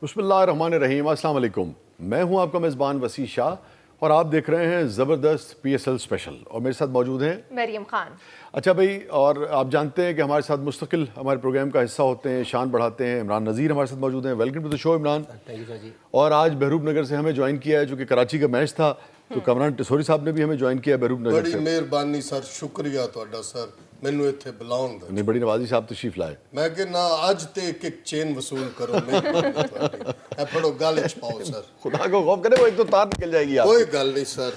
बिस्मिल्लाहिर्रहमानिर्रहीम, अस्सलाम वालेकुम। मैं हूं आपका मेज़बान वसी शाह और आप देख रहे हैं ज़बरदस्त PSL स्पेशल और मेरे साथ मौजूद हैं मरियम खान। अच्छा भाई, और आप जानते हैं कि हमारे साथ मुस्तकिल हमारे प्रोग्राम का हिस्सा होते हैं, शान बढ़ाते हैं। इमरान नज़ीर हमारे साथ मौजूद हैं। Welcome to the show Imran. Thank you sir ji. और आज बहरूप नगर से हमें ज्वाइन किया है, चूँकि कराची का मैच था तो कमरान टिसोरी साहब ने भी हमें ज्वाइन किया है बहरूप नगर बड़ी से। मेहरबानी सर, शुक्रिया ਤੁਹਾਡਾ ਸਰ, ਮੈਨੂੰ ਇੱਥੇ ਬੁਲਾਉਣ ਦਾ। नहीं, बड़ी नवाजी साहब तशरीफ लाए। ਮੈਂ ਕਿ ਨਾ ਅੱਜ ਤੇ ਇੱਕ ਚੇਨ ਵਸੂਲ ਕਰੋ ਮਿਹਰਬਾਨੀ ਤੁਹਾਡੀ। ਇਹ ਫੜੋ ਗਲ ਚ ਪਾਓ ਸਰ। खुदा को खौफ करे, वो एक तो तार निकल जाएगी आप। कोई गल नहीं सर।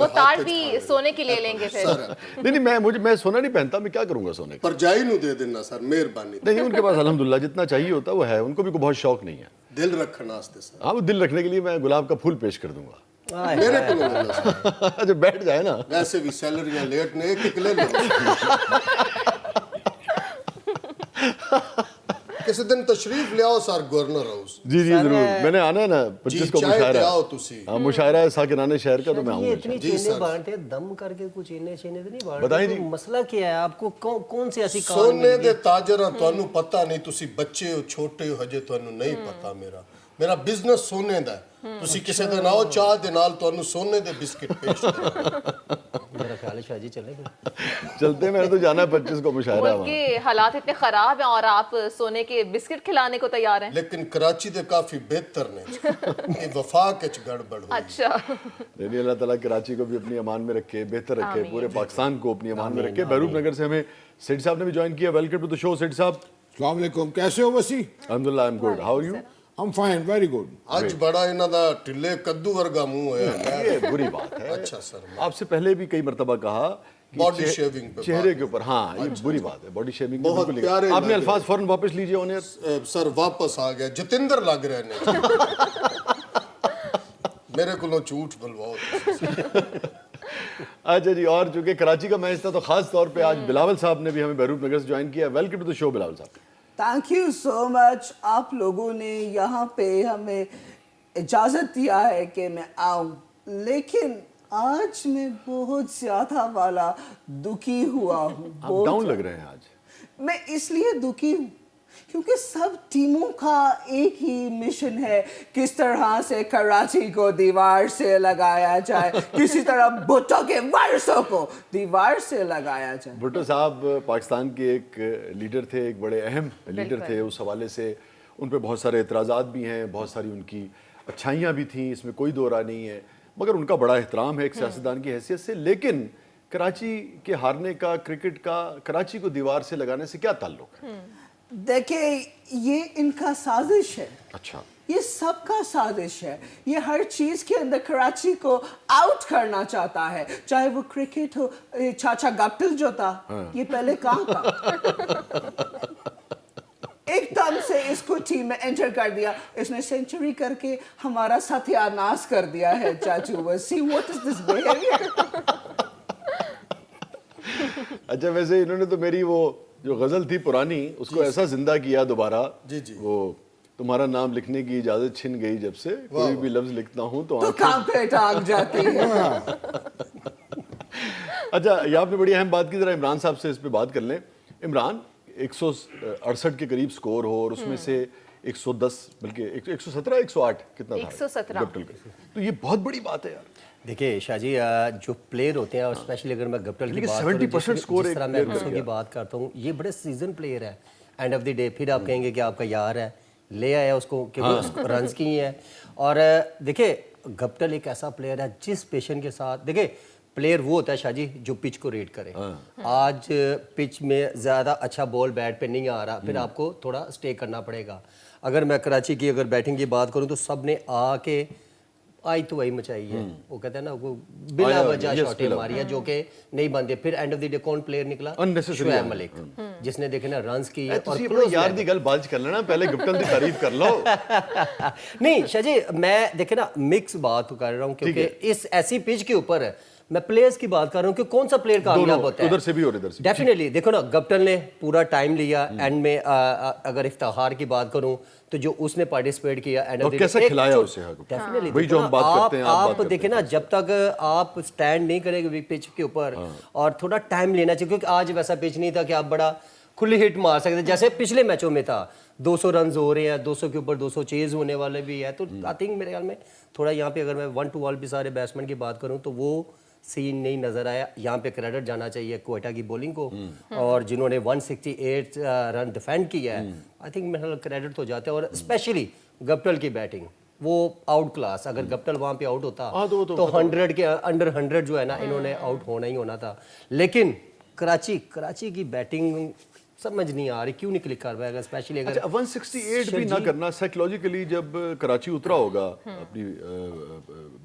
वो तार भी सोने की ले लेंगे फिर। सर नहीं, मैं सोना नहीं पहनता, मैं क्या करूँगा सोने का। परजाई ਨੂੰ ਦੇ ਦੇਣਾ ਸਰ, ਮਿਹਰਬਾਨੀ। नहीं, उनके पास अल्हम्दुलिल्लाह जितना चाहिए होता है वो है, उनको भी कोई बहुत शौक नहीं है। ਦਿਲ ਰੱਖਣ ਵਾਸਤੇ ਸਰ। हाँ, वो दिल रखने के लिए मैं गुलाब का फूल पेश कर दूंगा। ਮੇਰੇ ਕੋਲ ਦੇਣਾ ਸਰ। जो बैठ जाए ना। ਵੈਸੇ ਵੀ ਸੈਲਰੀਆਂ ਲੇਟ ਨੇ, ਇੱਕ ਇੱਕ ਲੈ ਲਓ। ਕਿਸੇ ਦਿਨ ਤਸ਼ਰੀਫ ਲਿਆਓ ਸਰ गवर्नर हाउस। जी जी जरूर, मैंने आना है ना 25 को चाय मुशायरा पे आओ है। तुसी। हाँ, मुशायरा है साकिनाने शहर का, तो मैं ये आऊँगा। इतनी जी चीनें सर। बांटते हैं, दम करके कुछ चीनें तो नहीं बांटते। बताएं जी। तो मसला क्या है आपको? कौन सी ऐसी कार ਸੋਨੇ मिल ਦੇ गई? ਤਾਜਰਾਂ ਤੁਹਾਨੂੰ ਪਤਾ ਨਹੀਂ, ਤੁਸੀਂ ਬੱਚੇ ਹੋ, ਛੋਟੇ ਹੋ ਹਜੇ, ਤੁਹਾਨੂੰ ਨਹੀਂ ਪਤਾ। ਮੇਰਾ ਬਿਜ਼ਨਸ ਸੋਨੇ ਦਾ ਹੈ। ਤੁਸੀਂ ਕਿਸੇ ਦਿਨ ਆਓ, ਚਾਹ ਦੇ ਨਾਲ ਤੁਹਾਨੂੰ ਸੋਨੇ ਦੇ ਬਿਸਕਿਟ ਪੇਸ਼ ਕਰਾਂਗੇ। मेरा ख्याल है शाह जी चलेगा। चलते, मैंने तो जाना है 25 को मुशायरा मुल्क है। के हालात इतने खराब हैं और आप सोने के बिस्किट खिलाने को तैयार हैं। लेकिन कराची दे काफी बेहतर ने। ये वफाक च गड़बड़ हुई। अच्छा, नहीं, अल्लाह ताला कराची को भी अपनी अमान में रखे, बेहतर रखे, आमीन। पूरे पाकिस्तान को अपनी अमान में रखे। बहरूप नगर से हमें सेठ साहब ने भी ज्वाइन किया। वेलकम टू द शो सेठ साहब। अस्सलाम वालेकुम, कैसे हो वसी? अल्हम्दुलिल्लाह, I am good, how are you? I'm fine, very good. आज बड़ा इन्हां दा टिल्ले कद्दू वर्गा मुंह होया है। ये बुरी बात है। अच्छा सर। आपसे पहले भी कई मरतबा कहा कि Body shaving पे चेहरे बात के ऊपर, हाँ ये बुरी बात है, बॉडी शेविंग में बहुत बिल्कुल प्यारे आपने लग अल्फाज फौरन वापस लीजिए ऑन एयर। सर वापस आ गया, जतिंदर लग रहे ने। मेरे को झूठ बुलवाओ। अच्छा जी, और चूंकि कराची का मैच था तो खास तौर पे आज बिलावल साहब ने भी हमें बहरूप नगर से ज्वाइन किया। Welcome to the show Bilawal साहब। Thank you so much. आप लोगों ने यहाँ पे हमें इजाज़त दिया है कि मैं आऊँ, लेकिन आज मैं बहुत ज़्यादा वाला दुखी हुआ हूँ। आप डाउन लग रहे हैं आज। मैं इसलिए दुखी हूँ क्योंकि सब टीमों का एक ही मिशन है, किस तरह से कराची को दीवार से लगाया जाए, किसी तरह भुट्टो के वारिसों को दीवार से लगाया जाए। भुट्टो साहब पाकिस्तान के एक लीडर थे, एक बड़े अहम लीडर थे। उस हवाले से उन पे बहुत सारे एतराज़ात भी हैं, बहुत सारी उनकी अच्छाइयाँ भी थीं, इसमें कोई दो राय नहीं है, मगर उनका बड़ा एहतराम है एक सियासतदान की हैसियत से। लेकिन कराची के हारने का, क्रिकेट का कराची को दीवार से लगाने से क्या ताल्लुक है? देखिए, ये इनका साजिश है। अच्छा, ये सबका साजिश है। ये हर चीज़ के अंदर कराची को आउट करना चाहता है, चाहे वो क्रिकेट हो। ये चाचा गप्टिल जो था, ये पहले कहाँ था? एकदम से इसको टीम में एंटर कर दिया, इसने सेंचुरी करके हमारा सत्यानाश कर दिया है। चाचू वसी, व्हाट इज दिस बिहेवियर? अच्छा, वैसे इन्होंने तो मेरी वो जो गज़ल थी पुरानी, उसको ऐसा जिंदा किया दोबारा। जी जी। वो तुम्हारा नाम लिखने की इजाज़त छिन गई जब से, कोई भी लफ्ज़ लिखता हूँ तो तो काम पे टांग जाती है। अच्छा, ये आपने बड़ी अहम बात की, ज़रा इमरान साहब से इस पे बात कर लें। इमरान, 168 के करीब स्कोर हो और उसमें से 110 बल्कि 117 108 कितना था 117 गप्टिल का, तो ये बहुत बड़ी बात है यार। देखिए शाह जी, जो प्लेयर होते हैं और स्पेशली अगर मैं गप्टिल की लेकिन बात 70% जिस स्कोर तरह एक मैं player दूसरों कर की गया। बात करता हूँ, ये बड़े सीजन प्लेयर है। एंड ऑफ द डे फिर आप कहेंगे कि आपका यार है, ले आया उसको क्योंकि रन्स की है। और देखिए, गप्टिल एक ऐसा प्लेयर है जिस पेशन के साथ, देखिए प्लेयर वो होता है शाह जी जो पिच को रेड करे। आज पिच में ज़्यादा अच्छा बॉल बैट पे नहीं आ रहा, फिर आपको थोड़ा स्टे करना पड़ेगा। अगर मैं कराची की अगर बैटिंग की बात करूं तो सब ने आके आई तो वही मचाई है। वो कहते हैं ना, वो बिना वजह शॉटें मारी है जो कि नहीं बनते। फिर एंड ऑफ द डे कौन प्लेयर निकला? Unnecessary शुएब मलिक, जिसने देखे ना रन्स की और ਤੁਸੀਂ close यार led। दी गल बाज कर लेना, पहले गप्टिल की तारीफ कर लो। नहीं शाह जी, मैं देखे ना मिक्स बात कर रहा हूँ क्योंकि इस ऐसी पिच के ऊपर मैं प्लेयर्स की बात कर रहा हूँ कि कौन सा प्लेयर कामयाब होता है। उधर से भी और इधर से भी। डेफिनेटली देखो ना, गप्टिल ने पूरा टाइम लिया। एंड में अगर इफ्तिखार की बात करूं तो जो उसने पार्टिसिपेट किया एंड और कैसा खिलाया उसे, डेफिनेटली वही जो हम बात करते हैं, आप देखें ना, जब तक आप स्टैंड नहीं करेंगे पिच के ऊपर और थोड़ा टाइम लेना चाहिए, क्योंकि आज वैसा पिच नहीं था कि आप बड़ा खुली हिट मार सकते हैं, जैसे पिछले मैचों में था 200 रन हो रहे हैं, 200 के ऊपर 200 चेज होने वाले भी है, तो आई थिंक मेरे ख्याल में थोड़ा यहाँ पे अगर मैं 1-2 भी सारे बैट्समैन की बात करूँ तो वो सीन नहीं नजर आया। यहाँ पे क्रेडिट जाना चाहिए क्वेटा की बॉलिंग को, और जिन्होंने 168 रन डिफेंड किया है, आई थिंक मेरा क्रेडिट तो जाते हैं। और स्पेशली गप्टल की बैटिंग वो आउट क्लास, अगर गप्टल वहाँ पे आउट होता तो 100 के अंडर 100 जो है ना इन्होंने आउट होना ही होना था। लेकिन कराची की बैटिंग समझ नहीं आ रही, क्यों नहीं क्लिक कर पाएगा, स्पेशली अगर 168 भी ना करना साइकोलॉजिकली, जब कराची उतरा होगा अपनी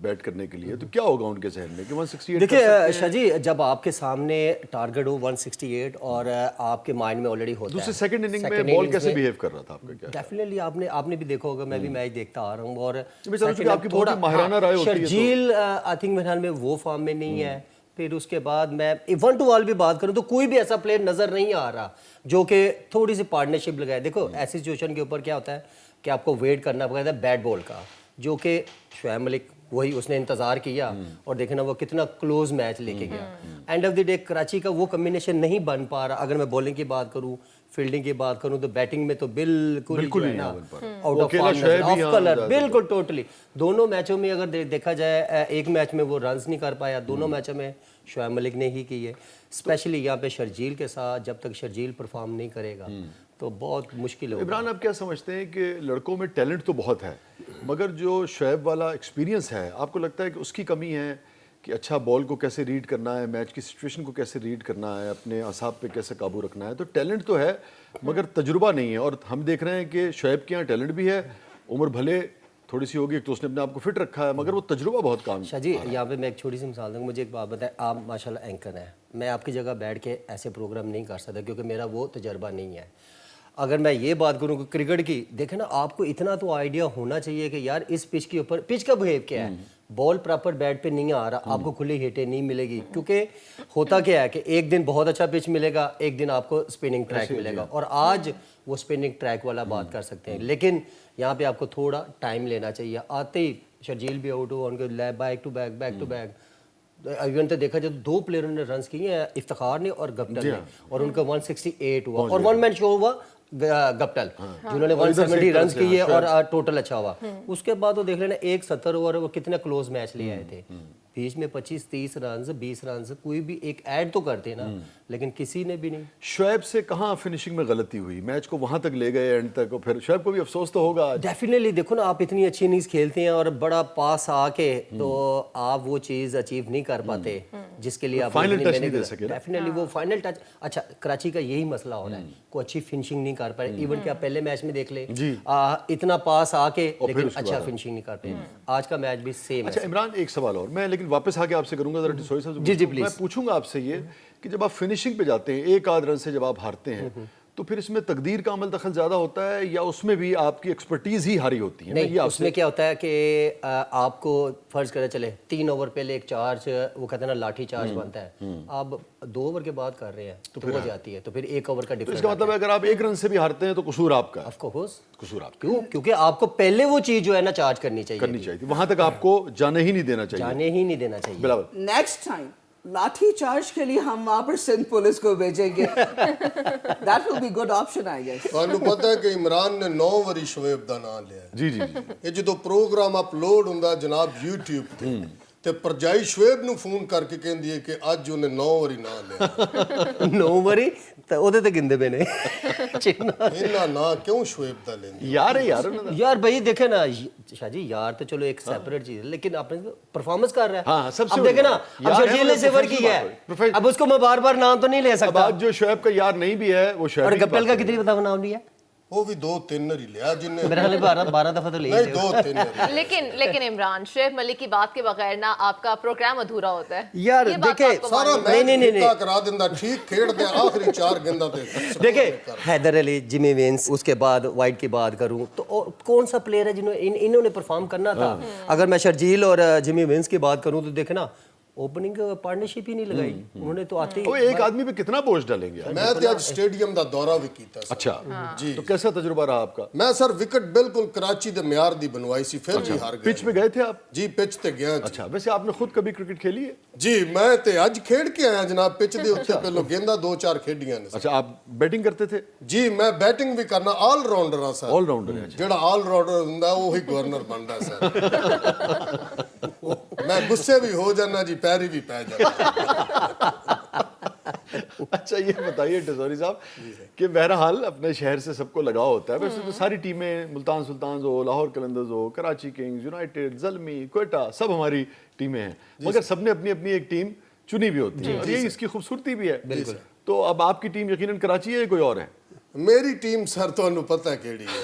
बैट करने के लिए, तो क्या होगा उनके जहन में कि 168? देखिए शाहजी, जब आपके सामने टारगेट हो 168 और आपके माइंड में ऑलरेडी होता है, दूसरे सेकंड इनिंग में बॉल कैसे बिहेव कर रहा था आपका, क्या डेफिनेटली आपने भी देखा होगा, मैं भी मैच देखता आ रहा हूँ। और मैं समझ चुका आपकी बहुत ही माहिराना राय होती है तो। शर्जील आई थिंक मेरे ख्याल में वो फॉर्म में नहीं है। फिर उसके बाद मैं 1-2 भी बात करूं तो कोई भी ऐसा प्लेयर नजर नहीं आ रहा जो कि थोड़ी सी पार्टनरशिप लगाए। देखो ऐसी सिचुएशन के ऊपर क्या होता है कि आपको वेट करना पड़ता है बैट बॉल का, जो कि शोएब मलिक वही उसने इंतजार किया और देखे ना वो कितना क्लोज मैच लेके गया। End of the day Karachi का वो कम्बिनेशन नहीं बन पा रहा। अगर मैं बॉलिंग की बात करूं, फील्डिंग की बात करूं, तो बैटिंग में तो बिल्कुल ही ना बन पा रहा। आउट ऑफ कलर, बिल्कुल टोटली। दोनों मैचों में अगर देखा जाए, एक मैच में वो रन्स नहीं कर पाया, दोनों मैचों में शोएब मलिक ने ही की है। स्पेशली यहाँ पे शर्जील के साथ, जब तक शर्जील परफॉर्म नहीं करेगा तो बहुत मुश्किल होगा। इमरान, आप क्या समझते हैं कि लड़कों में टैलेंट तो बहुत है, मगर जो शोएब वाला एक्सपीरियंस है, आपको लगता है कि उसकी कमी है कि अच्छा बॉल को कैसे रीड करना है, मैच की सिचुएशन को कैसे रीड करना है, अपने असाब पे कैसे काबू रखना है? तो टैलेंट तो है मगर तजुर्बा नहीं है। और हम देख रहे हैं कि शोएब के यहाँ टैलेंट भी है, उम्र भले थोड़ी सी होगी तो उसने अपने आप को फिट रखा है, मगर वो तजुर्बा बहुत काम शाह जी, यहाँ पे मैं एक छोटी सी मिसाल दूँगा। मुझे एक बात बताएं, आप माशाल्लाह एंकर हैं, मैं आपकी जगह बैठ के ऐसे प्रोग्राम नहीं कर सकता क्योंकि मेरा वो तजर्बा नहीं है। अगर मैं ये बात करूँ कि क्रिकेट की, देखें ना, आपको इतना तो आइडिया होना चाहिए कि यार इस पिच के ऊपर पिच का बिहेव क्या है, बॉल प्रॉपर बैट पे नहीं आ रहा, आपको खुली हिटें नहीं मिलेगी। क्योंकि होता क्या है कि एक दिन बहुत अच्छा पिच मिलेगा, एक दिन आपको स्पिनिंग ट्रैक मिलेगा, और आज वो स्पिनिंग ट्रैक वाला बात कर सकते हैं। लेकिन यहाँ पे आपको थोड़ा टाइम लेना चाहिए। आते ही शर्जील भी आउट हुआ, उनके बैक टू बैक इवन तो देखा जाए तो 2 प्लेयरों ने रन किए हैं, इफ्तिखार ने और गप्टल ने, और उनका 168 हुआ, और 1 मैन शो हुआ गप्टल जिन्होंने 170 रन किए और टोटल अच्छा हुआ। उसके बाद वो देख लेना 170 ओवर वो कितने क्लोज मैच ले आए थे, बीच में 25-30 रन 20 रन कोई भी एक ऐड तो करते ना, लेकिन किसी ने भी नहीं। शोएब से कहाँ फिनिशिंग में गलती हुई, मैच को वहां तक ले गए एंड तक, और फिर शोएब को भी अफसोस तो होगा। डेफिनेटली देखो ना, आप इतनी अच्छी इनिंग्स खेलते हैं और बड़ा पास आके तो आप वो चीज अचीव नहीं कर पाते जिसके लिए आप फाइनल टच नहीं दे सके। डेफिनेटली वो फाइनल टच। अच्छा, कराची का यही मसला हो रहा है, कोई अच्छी फिनिशिंग नहीं कर पाए। इवन कि आप पहले मैच में देख ले, इतना पास आके लेकिन अच्छा फिनिशिंग नहीं कर पाए। आज का मैच भी सेम है। अच्छा इमरान, एक सवाल और मैं लेकिन वापस आके आपसे करूंगा, जरा डिसोई साहब जी प्लीज। मैं पूछूंगा आपसे ये कि जब आप फिनिशिंग पे जाते हैं, एक आध रन से जब आप हारते हैं, तो फिर इसमें तकदीर का अमल दखल ज्यादा होता है या उसमें भी आपकी एक्सपर्टीज ही हारी होती है? नहीं, उसमें क्या होता है कि आपको फर्ज करें चले 3 ओवर पहले एक चार्ज, वो कहते हैं ना लाठी चार्ज बनता है, आप 2 ओवर के बाद कर रहे हैं तो फिर हो जाती है, तो फिर 1 ओवर का डिफरेंस। इसका मतलब है अगर आप 1 रन से भी हारते हैं तो कसूर आपका है। ऑफ कोर्स कसूर आपका। क्यों? क्योंकि आपको पहले वो चीज जो है ना चार्ज करनी चाहिए, वहां तक आपको जाने ही नहीं देना चाहिए, जाने ही नहीं देना चाहिए। बिल्कुल। नेक्स्ट टाइम लाठी चार्ज के लिए हम वहां पर सिंध पुलिस को भेजेंगे। That will be good option I guess. ਤੁਹਾਨੂੰ ਪਤਾ ਹੈ ਕਿ ਇਮਰਾਨ ਨੇ 9 ਵਾਰੀ ਸ਼ੋएब ਦਾ ਨਾਮ ਲਿਆ। जी जी जी। ਇਹ ਜਦੋਂ ਪ੍ਰੋਗਰਾਮ ਅਪਲੋਡ ਹੁੰਦਾ ਜਨਾਬ YouTube ਤੇ ਪਰਜਾਈ ਸ਼ੋएब ਨੂੰ ਫੋਨ ਕਰਕੇ ਕਹਿੰਦੀ ਹੈ ਕਿ ਅੱਜ ਉਹਨੇ 9 ਵਾਰੀ ਨਾਮ ਲਿਆ। 9 ਵਾਰੀ ਤਾਂ ਉਹਦੇ ਤੇ ਗਿੰਦੇ ਪਏ ਨੇ। ਇਹਨਾਂ ਨਾਂ ਕਿਉਂ ਸ਼ੋएब ਦਾ ਲੈਂਦੇ? यार है यार उन्होंने- यार भाई देखे ना शाह जी, यार तो चलो एक सेपरेट चीज है, लेकिन आपने परफॉर्मेंस कर रहा है। हाँ, सबसे अब देखे ना, बड़ी अब यार है, शर्जील ने वो सिफर प्रोफेशनल किया बात है, है, अब उसको मैं बार बार नाम तो नहीं ले अब सकता। आज जो शोएब का यार नहीं भी है वो शोएब और की गप्टल बात का है। कितनी दफा नाम लिया? ਉਹ ਵੀ 2-3 ਵਾਰੀ ਲਿਆ ਜਿੰਨੇ। मेरा ख्याल 12 दफा तो ले ही ਨਹੀਂ लिया। 2-3 वारी। लेकिन इमरान, शोएब मलिक की बात के बगैर ना आपका प्रोग्राम अधूरा होता है। यार ये बात देखे, आपको ਸਾਰਾ मालूम है? मैच नहीं, ਫਿੱਕਾ ਕਰਾ ਦਿੰਦਾ, ਠੀਕ ਖੇਡਦੇ ਆਖਰੀ 4 गेंदा ਤੇ। देखे हैदर अली, जिमी वेंस, उसके बाद वाइट की बात करूं तो और कौन सा प्लेयर है जिन्होंने इन्होंने परफॉर्म करना था। अगर मैं शर्जील और जिमी वेंस की बात करूं तो देखे ना, ओपनिंग पार्टनरशिप ही नहीं लगाई उन्होंने तो आते वो ही एक आदमी पे कितना बोझ डालेंगे आप? मैं तो ਅੱਜ ਸਟੇਡੀਅਮ ਦਾ ਦੌਰਾ ਵੀ ਕੀਤਾ ਸਰ। अच्छा जी। तो कैसा तजुर्बा रहा आपका? ਮੈਂ ਸਰ ਵਿਕਟ ਬਿਲਕੁਲ ਕਰਾਚੀ ਦੇ ਮਿਆਰ ਦੀ ਬਣਵਾਈ ਸੀ ਫਿਰ ਵੀ ਹਾਰ पिच ਗਏ पे गए थे आप? ਜੀ ਪਿਚ ਤੇ ਗਿਆ ਜੀ अच्छा वैसे आपने खुद कभी क्रिकेट खेली है? ਜੀ ਮੈਂ ਤੇ ਅੱਜ ਖੇਡ ਕੇ ਆਇਆ ਜਨਾਬ ਪਿਚ ਦੇ ਉੱਤੇ ਪਹਿਲਾਂ ਗੇਂਦਾਂ 2-4 ਖੇਡੀਆਂ ਨੇ ਸਰ। अच्छा आप बैटिंग करते थे? ਜੀ ਮੈਂ ਬੈਟਿੰਗ ਵੀ ਕਰਨਾ ਆਲ ਰਾਉਂਡਰ ਹਾਂ ਸਰ। ऑलराउंडर है? ਜਿਹੜਾ ਆਲ ਰਾਉਂਡਰ ਹੁੰਦਾ ਉਹ ਹੀ ਗਵਰਨਰ ਬਣਦਾ ਸਰ। ਮੈਂ ਗੁੱਸੇ ਵੀ ਹੋ ਜਾਣਾ ਜੀ ਪੈਰੀ ਵੀ ਪੈ ਜਾਂਦਾ। अच्छा ये बताइए टिजोरी साहब कि बहरहाल अपने शहर से सबको लगाव होता है, वैसे तो सारी टीमें मुल्तान सुल्तान हो, लाहौर कलंदर्स हो, कराची किंग्स, यूनाइटेड, ज़ल्मी, क्वेटा, सब हमारी टीमें हैं, मगर सबने अपनी अपनी एक टीम चुनी भी होती है और यही इसकी खूबसूरती भी है। तो अब आपकी टीम यकीनन कराची है या कोई और है? ਮੇਰੀ ਟੀਮ ਸਰ ਤੁਹਾਨੂੰ ਪਤਾ ਕਿਹੜੀ ਹੈ।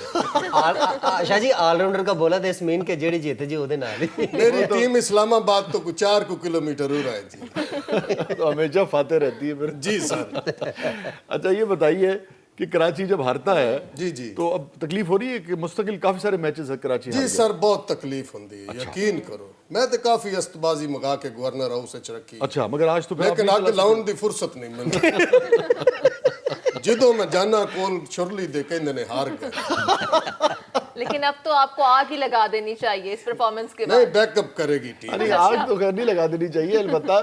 आशा जी ऑलराउंडर का बोला था इसमीन के जेड़ी जीते जी ਉਹਦੇ ਨਾਲ ਹੀ मेरी टीम इस्लामाबाद तो कुछ 4 किलोमीटर हो रहा है जी। तो हमेशा फाते रहती है फिर। जी सर। अच्छा ये बताइए कि कराची जब हारता है जी जी तो अब तकलीफ हो रही है कि मुस्तकिल काफी सारे मैचेस है कराची जी हार सर बहुत तकलीफ होती है यकीन करो। मैं तो काफी अस्तबाजी मंगा के गवर्नर हाउस से रखी गया। अच्छा मगर आज तो फिर आप लेकिन नहीं अग चला लाउन दी फुर्सत नहीं मिलती। ਜਦੋਂ ਮੈਂ ਜਾना ਕੋਲ ਸ਼ੁਰਲੀ ਦੇ ਕਹਿੰਦੇ ਨੇ ਹਾਰ गए। लेकिन अब तो आपको आग ही लगा देनी चाहिए इस परफॉर्मेंस के नहीं बाद। बैकअप करेगी टीम। अरे आग तो खैर नहीं लगा देनी चाहिए, अलबत्ता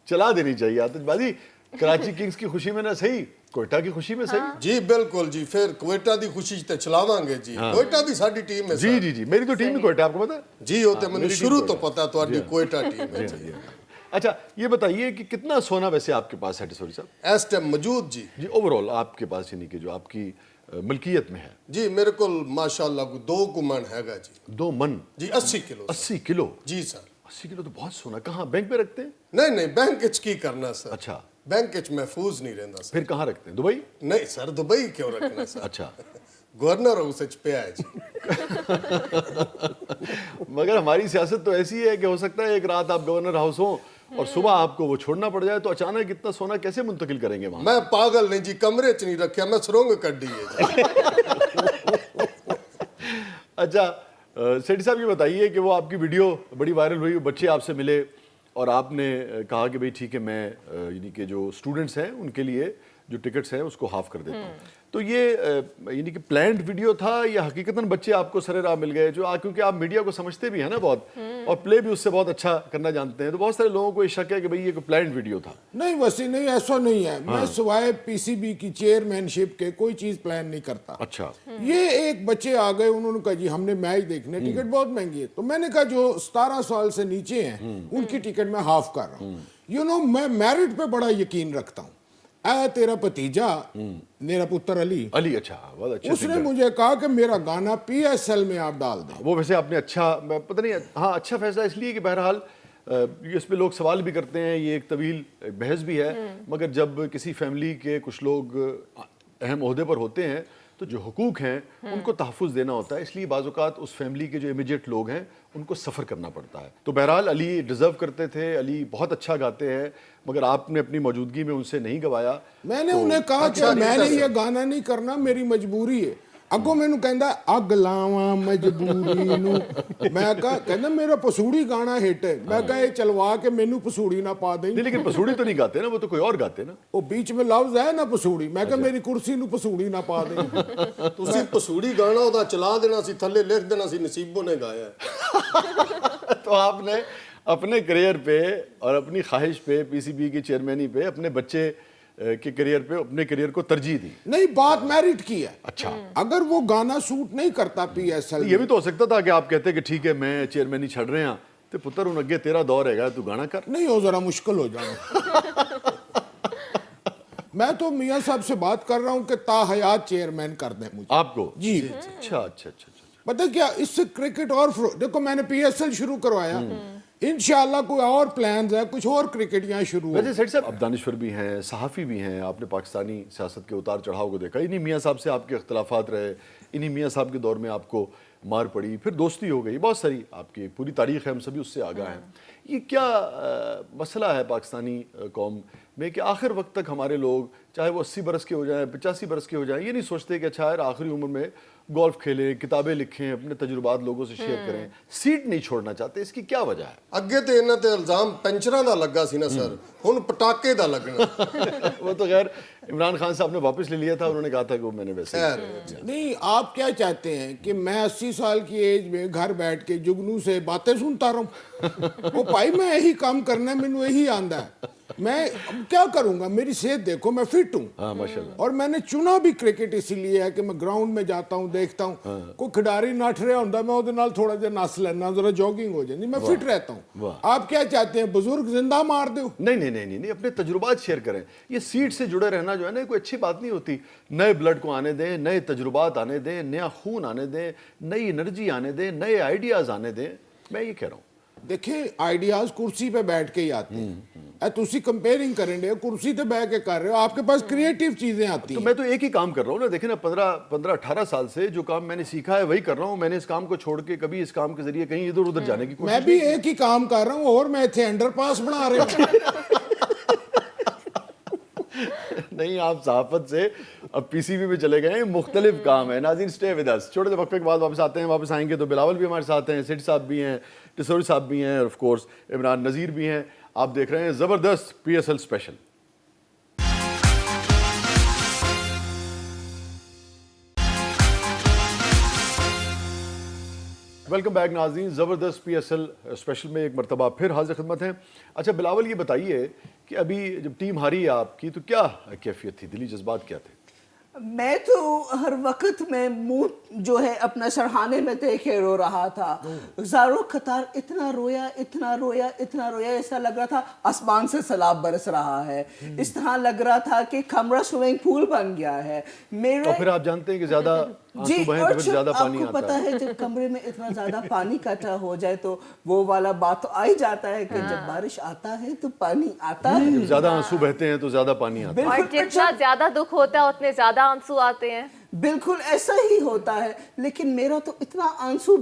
चला देनी चाहिए आतिशबाजी। कराची किंग्स की खुशी में ना सही, कोयटा की खुशी में सही। जी बिल्कुल जी फिर कोयटा दी खुशी ते चलावांगे जी। कोयटा भी साडी टीम है जी सर। जी जी मेरी तो टीम ही कोयटा, आपको पता है? जी होते मैंने शुरू तो पता ਤੁਹਾਡੀ कोयटा टीम है जी। अच्छा ये बताइए कि कितना सोना वैसे आपके पास है टिसोरी साहब? इस टाइम मौजूद जी। जी ओवरऑल आपके पास यानी कि जो आपकी मिल्कियत में है? जी मेरे को माशाल्लाह को 2 गुमन हैगा जी। 2 मन जी 80 किलो। 80 किलो? जी सर। 80 किलो तो बहुत सोना, कहाँ बैंक पे रखते हैं? नहीं नहीं बैंक च की करना सर। अच्छा बैंक च महफूज नहीं रहता सर। फिर कहाँ रखते हैं, दुबई? नहीं सर दुबई क्यों रखना सर। अच्छा गवर्नर हाउस च पे है जी। मगर हमारी सियासत तो ऐसी है कि हो सकता है एक रात आप गवर्नर हाउस हो और सुबह आपको वो छोड़ना पड़ जाए, तो अचानक इतना सोना कैसे मुंतकिल करेंगे वहाँ? मैं पागल नहीं जी कमरे च नहीं रखा मैं सुरंग कड्डी है जी। अच्छा सेठी साहब ये बताइए कि वो आपकी वीडियो बड़ी वायरल हुई, बच्चे आपसे मिले और आपने कहा कि भाई ठीक है मैं यानी कि जो स्टूडेंट्स हैं उनके लिए जो टिकट्स हैं उसको हाफ कर देता हूँ। तो ये यानी कि प्लान्ड वीडियो था या हकीकतन बच्चे आपको सरेराह मिल गए? जो क्योंकि आप मीडिया को समझते भी हैं ना बहुत और प्ले भी उससे बहुत अच्छा करना जानते हैं, तो बहुत सारे लोगों को ये शक है कि भाई ये कोई प्लान्ड वीडियो था। नहीं वैसे नहीं, ऐसा नहीं है। मैं सिवाय पीसीबी की चेयरमैनशिप के कोई चीज प्लान नहीं करता। अच्छा ये एक बच्चे आ गए, उन्होंने कहा जी हमने मैच देखने, टिकट बहुत महंगी है। तो मैंने कहा जो 17 साल से नीचे हैं उनकी टिकट मैं हाफ कर रहा हूँ। यू नो मैं मेरिट पे बड़ा यकीन रखता हूँ। तेरा भतीजा मेरा पुत्र अली अली, अच्छा बहुत अच्छे उसने singer। मुझे कहा कि मेरा गाना पीएसएल में आप डाल दें। वो वैसे आपने अच्छा, मैं पता नहीं, हाँ अच्छा फैसला इसलिए कि बहरहाल इस पे लोग सवाल भी करते हैं, ये एक तवील बहस भी है, मगर जब किसी फैमिली के कुछ लोग अहम ओहदे पर होते हैं तो जो हुकूक हैं उनको तहफ़्फ़ुज़ देना होता है, इसलिए बाज़ औक़ात उस फैमिली के जो इमीडिएट लोग हैं उनको सफ़र करना पड़ता है। तो बहरहाल अली डिज़र्व करते थे, अली बहुत अच्छा गाते हैं, मगर आपने अपनी मौजूदगी में उनसे नहीं गवाया। मैंने उन्हें कहा कि मैंने ये गाना नहीं करना, मेरी मजबूरी है। अगो मैनू कहंदा अग लावां मजबूरी नू। मैं कहा कहंदा मेरा पसूड़ी गाना हिट है। मैं कहा ये चलवा के मैनू पसूड़ी ना पा दें। नहीं लेकिन पसूड़ी तो नहीं गाते ना, वो तो कोई और गाते ना। वो बीच में लफ्ज है ना पसूड़ी। मैं कहा मेरी कुर्सी नू पसूड़ी ना पा दें। ਤੁਸੀਂ ਪਸੂੜੀ ਗਾਣਾ ਉਹਦਾ ਚਲਾ ਦੇਣਾ ਸੀ, ਥੱਲੇ ਲਿਖ ਦੇਣਾ ਸੀ ਨਸੀਬੋ ਨੇ ਗਾਇਆ ਹੈ। तो आपने अपने करियर पे और अपनी ख्वाहिश पे, पीसीबी की चेयरमैनी पे, अपने बच्चे के करियर पे अपने करियर को तरजीह दी। नहीं बात मेरिट की है। अच्छा अगर वो गाना सूट नहीं करता पीएसएल ये भी तो हो सकता था कि आप कहते कि ठीक है मैं चेयरमैनी छड़ रहे हैं तो पुत्र हूं अगे तेरा दौर है तू गाना कर। नहीं हो जरा मुश्किल हो जाना। मैं तो मियाँ साहब से बात कर रहा हूँ कि ताहयात चेयरमैन कर दें मुझे। आपको? जी अच्छा अच्छा अच्छा अच्छा। पता क्या इससे क्रिकेट और देखो मैंने पीएसएल शुरू करवाया, इंशाल्लाह कोई और प्लान्स है, कुछ और क्रिकेट यहाँ शुरू हो। वैसे सेठ साहब अब दानिश्वर भी हैं, सहाफ़ी भी हैं, आपने पाकिस्तानी सियासत के उतार चढ़ाव को देखा, इन्हीं मियाँ साहब से आपके इख्तलाफात रहे, इन्हीं मियाँ साहब के दौर में आपको मार पड़ी, फिर दोस्ती हो गई, बहुत सारी आपकी पूरी तारीख है, हम सभी उससे आगाह हैं। یہ کیا مسئلہ ہے پاکستانی قوم میں کہ آخر وقت تک ہمارے لوگ چاہے وہ 80 برس کے ہو جائیں 85 برس کے ہو جائیں یہ نہیں سوچتے کہ اچھا یار آخری عمر میں گولف کھیلیں کتابیں لکھیں اپنے تجربات لوگوں سے شیئر کریں سیٹ نہیں چھوڑنا چاہتے اس کی کیا وجہ ہے؟ ਅੱਗੇ ਤੇ ਇਹਨਾਂ ਤੇ ਇਲਜ਼ਾਮ ਪੈਂਚਰਾਂ ਦਾ ਲੱਗਾ ਸੀ ਨਾ ਸਰ ਹੁਣ ਪਟਾਕੇ ਦਾ ਲੱਗਣਾ وہ تو خیر عمران خان صاحب نے واپس لے لیا تھا انہوں نے کہا تھا کہ وہ میں نے ویسے نہیں آپ کیا چاہتے ہیں کہ میں 80 سال کی ایج میں گھر بیٹھ کے جگنو سے باتیں سنتا رہوں وہ بھائی میں یہی کام کرنا ہے مینوں یہی آندا ہے میں کیا کروں گا میری صحت دیکھو میں فٹ ہوں ہاں ماشاءاللہ اور میں نے چنا بھی کرکٹ اسی لیے ہے کہ میں گراؤنڈ میں جاتا ہوں دیکھتا ہوں کوئی کھڈاری نٹ رہا ہوندا میں اودے نال تھوڑا جہا نس لینا ذرا جاگنگ ہو جاندی میں فٹ رہتا ہوں آپ کیا چاہتے ہیں بزرگ زندہ مار دو نہیں نہیں نہیں نہیں اپنے تجربات شیئر کریں یہ سیٹ سے جڑے رہنا جو ہے نا کوئی اچھی بات نہیں ہوتی نئے بلڈ کو آنے دیں نئے تجربات آنے دیں نیا خون آنے دیں نئی انرجی آنے دیں نئے آئیڈیاز آنے دیں میں یہ کہہ رہا ہوں دیکھیں آئیڈیاز کرسی پہ بیٹھ کے ہی آتے ہیں اے تسی کمپیئرنگ کریں گے کرسی تے بیٹھ کے کر رہے ہو آپ کے پاس کریٹیو چیزیں آتی تو ہیں میں تو ایک ہی کام کر رہا ہوں نا دیکھیں نا 15-18 سال سے جو کام میں نے سیکھا ہے وہی کر رہا ہوں میں نے اس کام کو چھوڑ کے کبھی اس کام کے ذریعے کہیں ادھر ادھر جانے کی میں بھی ایک ہی کام کر رہا ہوں اور میں تھے انڈر پاس بنا رہے ہوں نہیں آپ صحافت سے اب پی سی بی میں چلے گئے ہیں مختلف کام ہے ناظرین اسٹے ود اس چھوٹے سے وقفے کے بعد واپس آتے ہیں واپس آئیں گے تو بلاول بھی ہمارے ساتھ ہیں سیٹھ صاحب بھی ہیں ٹسوری صاحب بھی ہیں اور آف کورس عمران نذیر بھی ہیں آپ دیکھ رہے ہیں زبردست P S L special welcome back ناظرین زبردست پی ایس ایل اسپیشل میں ایک مرتبہ پھر حاضر خدمت ہیں اچھا بلاول یہ بتائیے کہ ابھی جب ٹیم ہاری ہے آپ کی تو کیا کیفیت تھی دلی جذبات کیا تھے میں تو ہر وقت میں منہ جو ہے اپنا سرحانے میں دیکھے رو رہا تھا زارو قطار اتنا رویا اتنا رویا اتنا رویا ایسا لگ رہا تھا آسمان سے سیلاب برس رہا ہے اس طرح لگ رہا تھا کہ کمرہ سوئمنگ پول بن گیا ہے میرے اور پھر آپ جانتے ہیں کہ زیادہ آنسو بہیں تو پھر زیادہ پانی آپ کو آتا پتا ہے ہے جب کمرے میں اتنا زیادہ پانی اکٹھا ہو جائے تو وہ والا بات تو آ ہی جاتا ہے کہ جب بارش آتا ہے تو پانی آتا ہے جب زیادہ آنسو بہتے ہیں تو زیادہ پانی آتا ہے اور جتنا زیادہ دکھ ہوتا ہے اتنے زیادہ آنسو آتے ہیں بالکل ایسا ہی ہوتا ہے لیکن میرا تو اتنا آنسو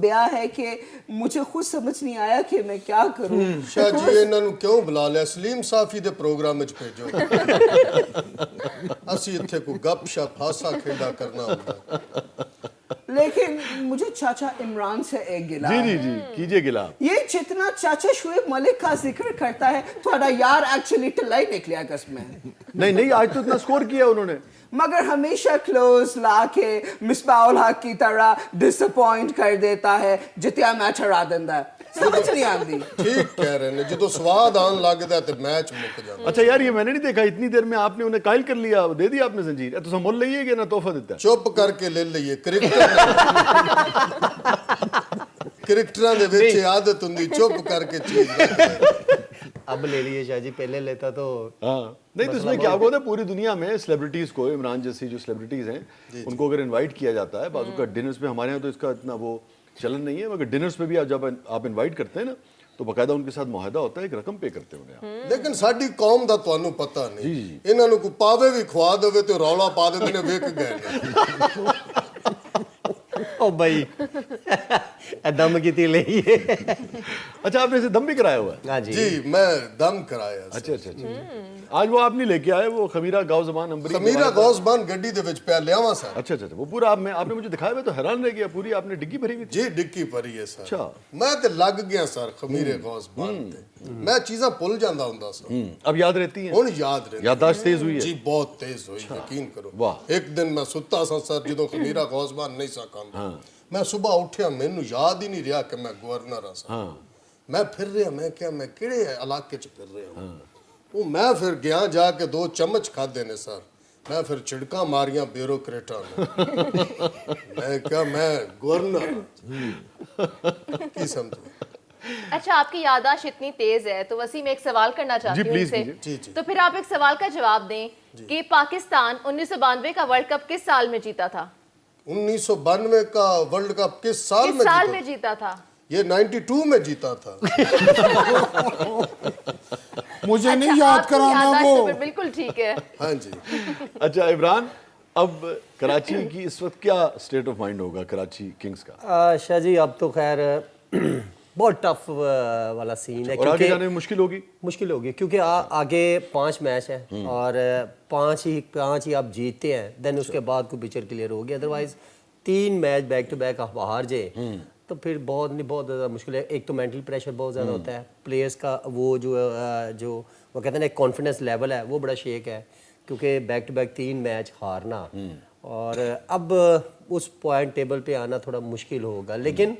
بیاہ ہے کہ مجھے خود سمجھ نہیں آیا کہ میں کیا کروں شاہ جی ਇਹਨਾਂ ਨੂੰ ਕਿਉਂ ਬੁਲਾ ਲਿਆ ਸਲੀਮ ਸਾਫੀ ਦੇ ਪ੍ਰੋਗਰਾਮ ਵਿੱਚ ਭੇਜੋ ਅਸੀਂ ਇੱਥੇ ਕੋਈ ਗੱਪ ਸ਼ਪ ਹਾਸਾ ਖੇਡਾ ਕਰਨਾ ਹੁੰਦਾ لیکن مجھے چاچا عمران سے ایک گلا جی ہے جی جی کیجئے گلا یہ جتنا چاچا شعیب ملک کا ذکر کرتا ہے تھوڑا یار ایکچولی ٹلائی نکلیا گس میں نہیں آج تو اتنا سکور کیا انہوں نے مگر ہمیشہ کلوز لا کے مصباح الحق کی طرح ڈس اپوائنٹ کر دیتا ہے جتیا میچ ہرا دیندہ ہے سمجھ نہیں آندی ਠੀਕ ਕਹਿ ਰਹੇ ਨੇ ਜਦੋਂ ਸਵਾਦ ਆਉਣ ਲੱਗਦਾ ਤੇ ਮੈਚ ਮੁੱਕ ਜਾਂਦਾ اچھا یار یہ میں نے نہیں دیکھا اتنی دیر میں آپ نے انہیں قائل کر لیا دے دیا آپ نے زنجیر تو مول لئیے گا نا تحفہ دیتا ہے ਚੁੱਪ ਕਰਕੇ ਲੈ ਲਈਏ کرکٹراں دے وچ عادت ہوندی چپ کر کے چیز اب لے لیے شاہ جی پہلے لیتا تو ہاں نہیں تو اس میں کیا ہوتا ہے پوری دنیا میں سیلیبریٹیز کو عمران جیسی جو سیلیبریٹیز ہیں ان کو اگر انوائٹ کیا جاتا ہے بعض اوقات ڈنرز پہ ہمارے یہاں تو اس کا اتنا وہ چلن نہیں ہے مگر ڈنرز پہ بھی جب آپ انوائٹ کرتے ہیں نا تو باقاعدہ ان کے ساتھ معاہدہ ہوتا ہے ایک رقم پے کرتے ہیں لیکن ساڈی قوم دا تانوں پتہ نہیں انہاں نوں کوئی پاوے بھی کھوا دوے تے رولا پا دیندے نے وک گئے او بھائی دم کی تھی لئیے اچھا آپ نے اسے دم بھی کرایا ہوا ہے ہاں جی جی میں دم کرایا اچھا اچھا اچھا آج وہ آپ نہیں لے کے آئے وہ خمیرہ گاؤں زبان امبری خمیرہ غوثبان گڈی دے وچ پیا لیاواں سر اچھا اچھا وہ پورا آپ نے مجھے دکھایا میں تو حیران رہ گیا پوری آپ نے ڈگی بھری ہوئی تھی جی ڈکی پری ہے سر اچھا میں تے لگ گیا سر خمیرے غوثبان تے میں چیزاں بھول جاندا ہوندا سر اب یاد رہتی ہیں ہن یاد رہے یادداشت تیز ہوئی ہے جی بہت تیز ہوئی یقین کرو واہ ایک دن میں ستا سا سر جدو خمیرہ غوثبان نہیں سا کھاندا میں صبح اٹھیا مینوں یاد ہی نہیں رہا کہ میں گورنر ہاں سر میں پھر رہا میں کیا میں کہڑے علاقے چ پھر رہا ہوں وہ میں پھر گیا جا کے 2 چمچ کھادے نے سر میں پھر چھڑکاں ماریاں بیوروکریٹاں نے میں کیا میں گورنر کی سمجھے اچھا آپ کی یادداشت اتنی تیز ہے تو وسیم ایک سوال کرنا چاہتی ہوں ان سے تو پھر آپ ایک سوال کا جواب دیں کہ پاکستان 1992 کا ورلڈ کپ کس سال میں جیتا تھا 1992 کا ورلڈ کپ کس سال میں جیتا تھا یہ 92 میں جیتا تھا مجھے نہیں یاد کرانا وہ بالکل ٹھیک ہے ہاں جی اچھا عمران اب کراچی کی اس وقت کیا سٹیٹ آف مائنڈ ہوگا کراچی کنگز کا شاہ جی اب تو خیر बहुत टफ वाला सीन है और आगे जाने में मुश्किल होगी क्योंकि आगे 5 मैच है और पांच ही आप जीतते हैं, देन उसके बाद कोई पिक्चर क्लियर होगी। Otherwise 3 match back to back आप हार जाए तो फिर बहुत ज़्यादा मुश्किल है। एक तो मेंटल प्रेशर बहुत ज़्यादा होता है, प्लेयर्स का वो जो वो कहते हैं ना कॉन्फिडेंस लेवल है वो बड़ा शेक है, क्योंकि बैक टू बैक 3 मैच हारना और अब उस पॉइंट टेबल पे आना थोड़ा मुश्किल होगा। लेकिन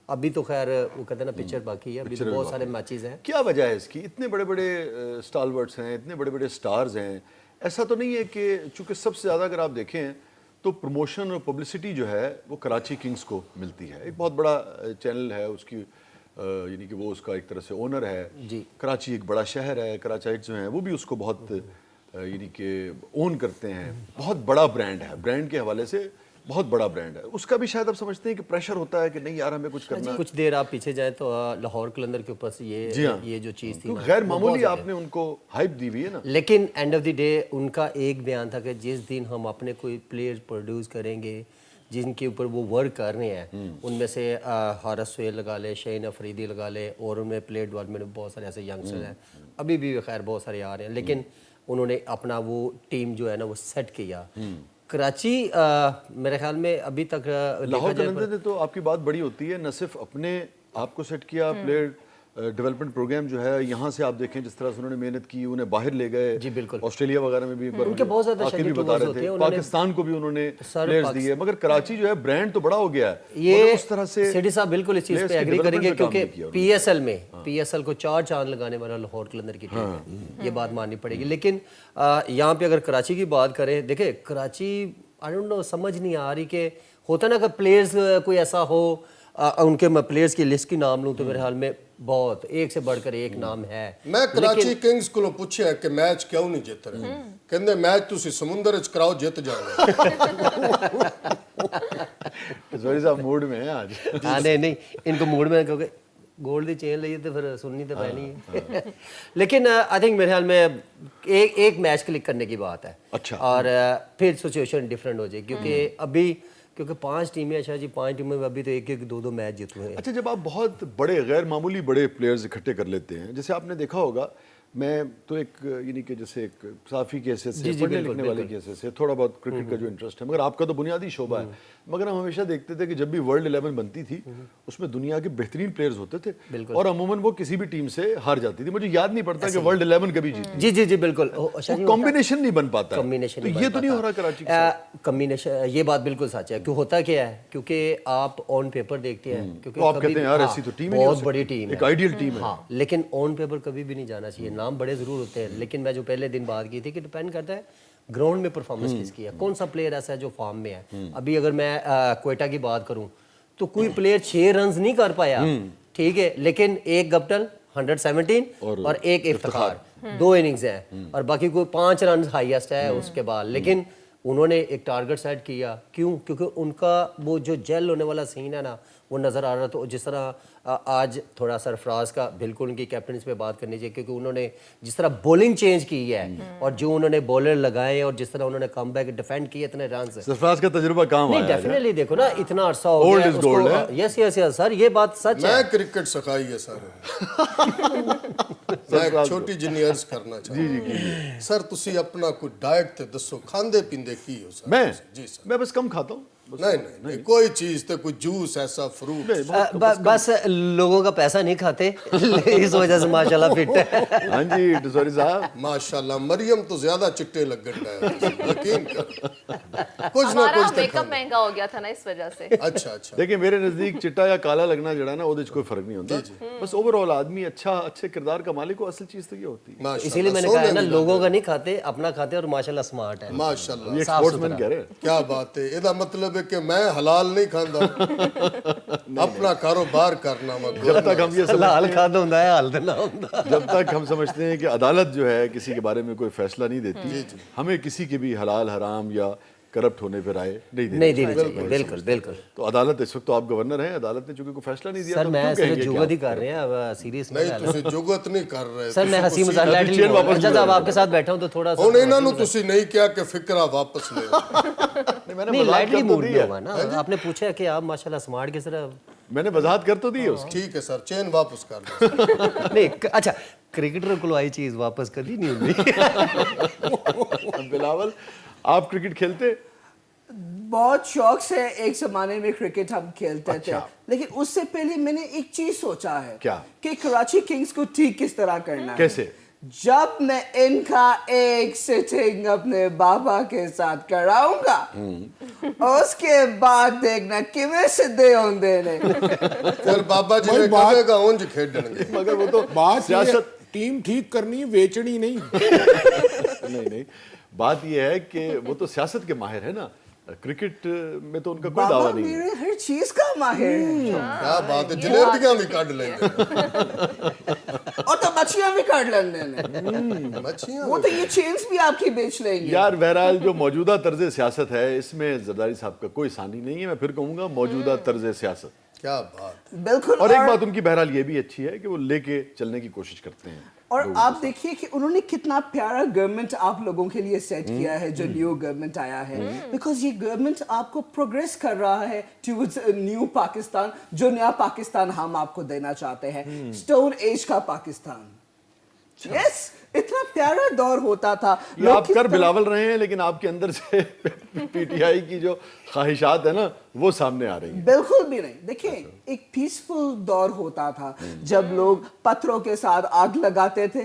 अभी तो खैर वो कहते हैं ना पिक्चर बाकी है, अभी तो बहुत सारे मैचेस हैं। क्या वजह है इसकी? इतने बड़े बड़े स्टालवर्ड्स हैं, इतने बड़े बड़े स्टार्स हैं, ऐसा तो नहीं है कि चूंकि सबसे ज़्यादा अगर आप देखें तो प्रमोशन और पब्लिसिटी जो है वो कराची किंग्स को मिलती है। एक बहुत बड़ा चैनल है उसकी, यानी कि वो उसका एक तरह से ओनर है जी। कराची एक बड़ा शहर है, कराचाइट्स जो हैं वो भी उसको बहुत यानी कि ओन करते हैं। बहुत बड़ा ब्रांड है, ब्रांड के हवाले से बहुत बड़ा ब्रांड है। उसका भी शायद आप समझते हैं कि प्रेशर होता है कि नहीं यार हमें कुछ करना है। कुछ देर आप पीछे जाएं तो लाहौर कलंदर के ऊपर से ये जो चीज़ थी गैर मामूली आपने उनको हाइप दी हुई है ना। लेकिन एंड ऑफ द डे उनका एक बयान था कि जिस दिन हम अपने कोई प्लेयर प्रोड्यूस करेंगे जिनके ऊपर वो वर्क कर रहे हैं, उनमें से हारिस सुहेल लगा ले, शहीन अफरीदी लगा ले, और उनमें प्लेयर डेवलपमेंट में बहुत सारे ऐसे यंगस्टर हैं, अभी भी खैर बहुत सारे आ रहे हैं, लेकिन उन्होंने अपना वो टीम जो है ना वो सेट किया। कराची मेरे ख्याल में अभी तक लाहौर कलंदर ने तो आपकी बात बड़ी होती है, न सिर्फ अपने आप को सेट किया, प्लेयर डेवलपमेंट प्रोग्राम जो है यहाँ से आप देखें जिस तरह से उन्होंने मेहनत की, उन्हें बाहर ले गए। जी बिल्कुल। ऑस्ट्रेलिया वगैरह में भी उनके बहुत ज़्यादा आके भी बता रहे थे, पाकिस्तान को भी उन्होंने प्लेयर्स दिए, मगर कराची जो है ब्रांड तो बड़ा हो गया है। ये उस तरह से सिटी साहब बिल्कुल इस चीज़ पे एग्री करेंगे, क्योंकि पीएसएल को 4 चांद लगाने वाला लाहौर कलंदर की टीम है, ये बात माननी पड़ेगी। लेकिन यहाँ पे अगर कराची की बात करें, देखिए कराची आई डोंट नो, समझ नहीं आ रही कि होता ना कि प्लेयर्स कोई ऐसा हो, उनके मैं प्लेयर्स की लिस्ट की नाम लूं तो मेरे हाल में बहुत एक से बढ़कर एक नाम है। मैं कराची किंग्स को पूछया कि मैच क्यों नहीं जित रहे, कहंदे मैच तुसी समुंदर विच कराओ जित जाओगे। जोरी साहब मूड में है आज। हाँ नहीं इनको मूड में, क्योंकि गोल्ड की चेन ली तो फिर सुननी तो पैनी है। लेकिन आई थिंक मेरे ख्याल में एक मैच क्लिक करने की बात है। अच्छा। और फिर सिचुएशन डिफरेंट हो जाए, क्योंकि 5 टीमें, अच्छा जी 5 टीमों में अभी तो 1-2 मैच जीते हुए हैं। अच्छा, जब आप बहुत बड़े गैर मामूली बड़े प्लेयर्स इकट्ठे कर लेते हैं, जैसे आपने देखा होगा, मैं तो एक यानी कि जैसे एक साफ़ी की हैसियत से, पढ़ने लिखने वाले की हैसियत से थोड़ा बहुत क्रिकेट का जो इंटरेस्ट है, मगर आपका तो बुनियादी शोबा है, मगर हम हमेशा देखते थे कि जब भी वर्ल्ड 11 बनती थी उसमें दुनिया के बेहतरीन प्लेयर्स होते थे और अमूमन वो किसी भी टीम से हार जाती थी। मुझे याद नहीं पड़ता कि वर्ल्ड 11 कभी जीती। जी बिल्कुल। कॉम्बिनेशन नहीं बन पाता, कॉम्बिनेशन तो ये तो नहीं हो रहा कराची कॉम्बिनेशन। ये बात बिल्कुल सच है। क्यों होता क्या है, क्योंकि आप ऑन पेपर देखते हैं, क्योंकि आप कहते हैं यार ऐसी तो टीम बहुत बड़ी टीम है, एक आइडियल टीम है। हाँ, लेकिन ऑन पेपर कभी भी नहीं जाना चाहिए। नाम बड़े जरूर होते हैं, लेकिन मैं जो पहले दिन बात की थी कि डिपेंड करता है ग्राउंड में परफॉर्मेंस किसकी है, कौन सा प्लेयर ऐसा है जो फॉर्म में है। अभी अगर मैं क्वेटा की बात करूं तो कोई प्लेयर 6 रन नहीं कर पाया, ठीक है, लेकिन एक गप्टल 117 और एक इफ्तिखार, 2 इनिंग्स हैं, और बाकी कोई 5 रन हाईएस्ट है उसके बाद। लेकिन उन्होंने एक टारगेट सेट किया, क्यों? क्योंकि उनका वो जो जेल होने वाला सीन है ना वो नज़र आ रहा। तो जिस तरह आज थोड़ा सरफराज का बिल्कुल उनकी कैप्टनसी पे बात करनी चाहिए, क्योंकि उन्होंने जिस तरह बॉलिंग चेंज की है और जो उन्होंने बॉलर लगाए और जिस तरह उन्होंने कम बैक डिफेंड किए इतने रन से, सरफराज का तजुर्बा काम नहीं आया। डेफिनेटली देखो ना, इतना अरसा हो गया उसको। यस यस यस सर, ये बात सच है। मैं क्रिकेट सिखाई है सर। मैं छोटी जिन्नी अर्ज करना चाहता सर, तुसी अपना कोई डाइट ते दसो, खांदे पींदे की हो सर? मैं जी सर। मैं बस कम खाता हूँ। नहीं, कोई चीज तो कोई जूस ऐसा फ्रूट बस लोगों का पैसा नहीं खाते, इस वजह से माशाल्लाह फिट है। हाँ जी डसोरी साहब, माशाल्लाह। मरियम तो ज्यादा चिट्टे लगन है, यकीन कर। कुछ ना हमारा कुछ मेकअप महंगा हो गया था ना इस वजह से। अच्छा। देखिए मेरे नजदीक चिट्टा या काला लगना जड़ा ना ਉਹਦੇ ਚ कोई फर्क नहीं होता, बस ओवरऑल आदमी अच्छे किरदार का मालिक हो, असल चीज तो ये होती है। इसीलिए मैंने कहा है ना, लोगों का नहीं खाते, अपना खाते, और माशाल्लाह स्मार्ट है। माशाल्लाह, ये स्पोर्ट्समैन कह रहे हैं। क्या बात है। ਇਹਦਾ मतलब है कि मैं हलाल नहीं खांदा, अपना कारोबार करना। जब तक हम ये हलाल खादा ਹੁੰਦਾ है, हाल ना ਹੁੰਦਾ। जब तक हम समझते हैं कि अदालत जो है किसी के बारे में कोई फैसला नहीं देती, हमें किसी के भी हलाल हराम या करप्ट होने पर राय नहीं देनी चाहिए। बिल्कुल बिल्कुल। तो अदालत, इस वक्त तो आप गवर्नर हैं, अदालत ने चूंकि कोई फैसला नहीं दिया सर, तो मैं सिर्फ जुगत ही कर रहे हैं, अब सीरियस नहीं तुसी जुगत नहीं कर रहे सर, मैं हंसी मजाक अच्छा साहब आपके साथ बैठा हूं तो थोड़ा सा ਹੁਣ ਇਹਨਾਂ ਨੂੰ ਤੁਸੀਂ नहीं किया कि फिक्रा वापस ले। नहीं, लाइटली मूड में होगा ना। आपने पूछा कि आप माशाल्लाह स्मार्ट किस तरह मैंने वजाहत कर तो दी है उसकी। ठीक है सर, चेन वापस कर दो। नहीं अच्छा क्रिकेटर को आई चीज वापस कभी नहीं होती। बिलावल, आप क्रिकेट खेलते? बहुत शौक से एक जमाने में क्रिकेट हम खेलते थे, अच्छा। लेकिन उससे पहले मैंने एक चीज सोचा है क्या? कि कराची किंग्स को ठीक किस तरह करना है। कैसे? जब मैं इनका एक सिटिंग अपने बाबा के साथ कराऊंगा, उसके बाद देखना किਵੇਂ सिद्धे होंदे ने। फिर बाबा जी भाई ने बात- कहेगा उंज खेडणगे। मगर वो तो बात सियासत टीम ठीक करनी, बेचनी नहीं। नहीं, बात ये है कि वो तो सियासत के माहिर है ना, क्रिकेट में तो उनका कोई बाबा दावा नहीं है। मेरे हर चीज का माहिर है, क्या बात है, जलेबियां भी काट लेंगे। और तो मछलियां भी काट लेंगे ने। मच्छियां वो तो ये चेन्स भी आपकी बेच लेंगे। यार बहरहाल जो मौजूदा तर्ज सियासत है इसमें जरदारी साहब का कोई सानी नहीं है। मैं फिर कहूँगा मौजूदा तर्ज सियासत। क्या बात। बिल्कुल। और एक बात उनकी बहरहाल ये भी अच्छी है कि वो लेके चलने की कोशिश करते हैं। और आप देखिए कि उन्होंने कितना प्यारा गवर्नमेंट आप लोगों के लिए सेट किया है, जो न्यू गवर्नमेंट आया है, बिकॉज ये गवर्नमेंट आपको प्रोग्रेस कर रहा है टुवर्ड्स न्यू पाकिस्तान, जो नया पाकिस्तान हम आपको देना चाहते हैं, स्टोन एज का पाकिस्तान। यस, इतना प्यारा दौर होता था। ये लोग आप किस कर तरह- बिलावल रहे हैं, लेकिन आपके अंदर से पीटीआई की जो ख्वाहिशात है ना वो सामने आ रही है। बिल्कुल भी नहीं। देखिए एक पीसफुल दौर होता था जब लोग पत्थरों के साथ आग लगाते थे।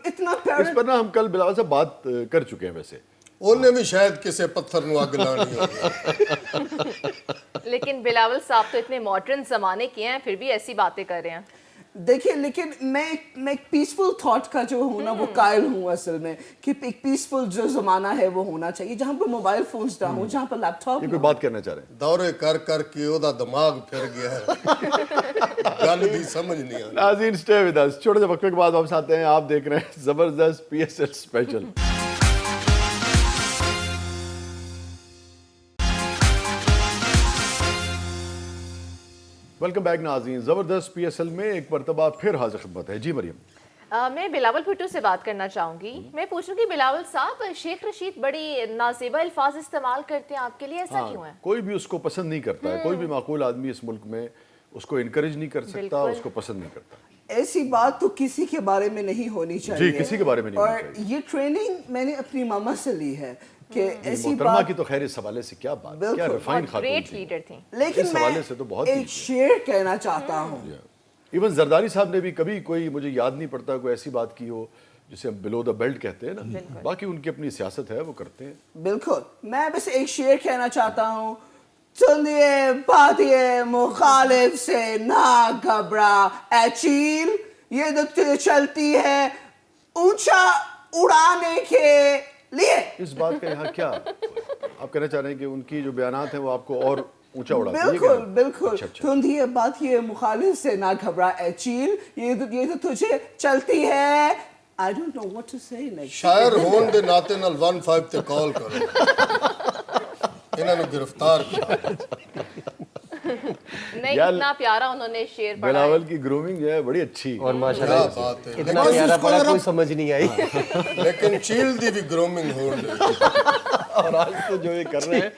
इतना इस प्यारा। पर ना हम कल बिलावल से बात कर चुके हैं वैसे। उन्हें भी शायद किसी पत्थर नु अग लानी होगी। लेकिन बिलावल साहब तो इतने मॉडर्न जमाने के हैं, फिर भी ऐसी बातें कर रहे हैं। देखिए लेकिन मैं एक पीसफुल थॉट का जो हूँ ना वो कायल हूँ असल में, कि एक पीसफुल जो जमाना है वो होना चाहिए, जहाँ पर मोबाइल फोन्स ना हो, जहाँ पर लैपटॉप ये ना कोई हो। बात करना चाह रहे हैं? दौरे कर कर के ओदा दिमाग फिर गया है। गल भी समझ नहीं आ रही। नाज़रीन स्टे विद अस, छोटे से वक्फे के बाद वापस आते हैं। आप देख रहे हैं जबरदस्त पीएसएल स्पेशल। वेलकम बैक नाज़रीन, जबरदस्त पीएसएल में एक मरतबा फिर हाजिर खिदमत है। जी मरियम। मैं बिलावल भुट्टो से बात करना चाहूंगी। मैं पूछूंगी बिलावल साहब, शेख रशीद बड़ी नाज़ेबा अल्फाज इस्तेमाल करते हैं, आपके लिए ऐसा क्यों है? कोई भी उसको पसंद नहीं करता है, कोई भी माकूल आदमी इस मुल्क में उसको इनकरेज नहीं कर सकता, बिल्कुल। उसको पसंद नहीं करता। ऐसी बात तो किसी के बारे में नहीं होनी चाहिए। जी, किसी के बारे में नहीं होनी और ये ट्रेनिंग मैंने अपनी मामा से ली है कि ऐसी मोहतरमा बात। की तो खैर इस हवाले से क्या बात, बिल्कुल। क्या रिफाइन बहुत खातून ग्रेट थी। लीडर थी। लेकिन इस मैं हवाले से तो बहुत एक ही- शेर कहना चाहता हूँ। इवन जरदारी साहब ने भी कभी कोई, मुझे याद नहीं पड़ता, कोई ऐसी बात की हो जिसे हम बिलो द बेल्ट कहते हैं ना। बाकी उनकी अपनी सियासत है, वो करते हैं। बिल्कुल, मैं बस एक शेर कहना चाहता हूँ, सुनिए बातिए मुखालिफ से ना घबरा ए चील, ये तो चलती है ऊंचा उड़ाने के लिए। इस बात का यहाँ क्या आप कहना चाह रहे हैं कि उनकी जो बयानात हैं वो आपको और ऊंचा उड़ाते हैं? ये बिल्कुल कहना है? बिल्कुल। अच्छा, अच्छा। तुम ये बात ये मुखालिफ से ना घबरा ए चील, ये तो तुझे चलती है। I don't know what to say next. शायर होने दे नाते नाल 15 ते कॉल करो। इन्होंने गिरफ्तार किया। नहीं, यार, इतना प्यारा उन्होंने शेर पढ़ा है। बिलावल की ग्रूमिंग जो है बड़ी अच्छी। और क्या माशाल्लाह बात है। इतना बस प्यारा उसको पढ़ा जरा- कोई समझ नहीं आई। लेकिन चील दी भी ग्रूमिंग हो रही। और आज तो जो ये कर रहे हैं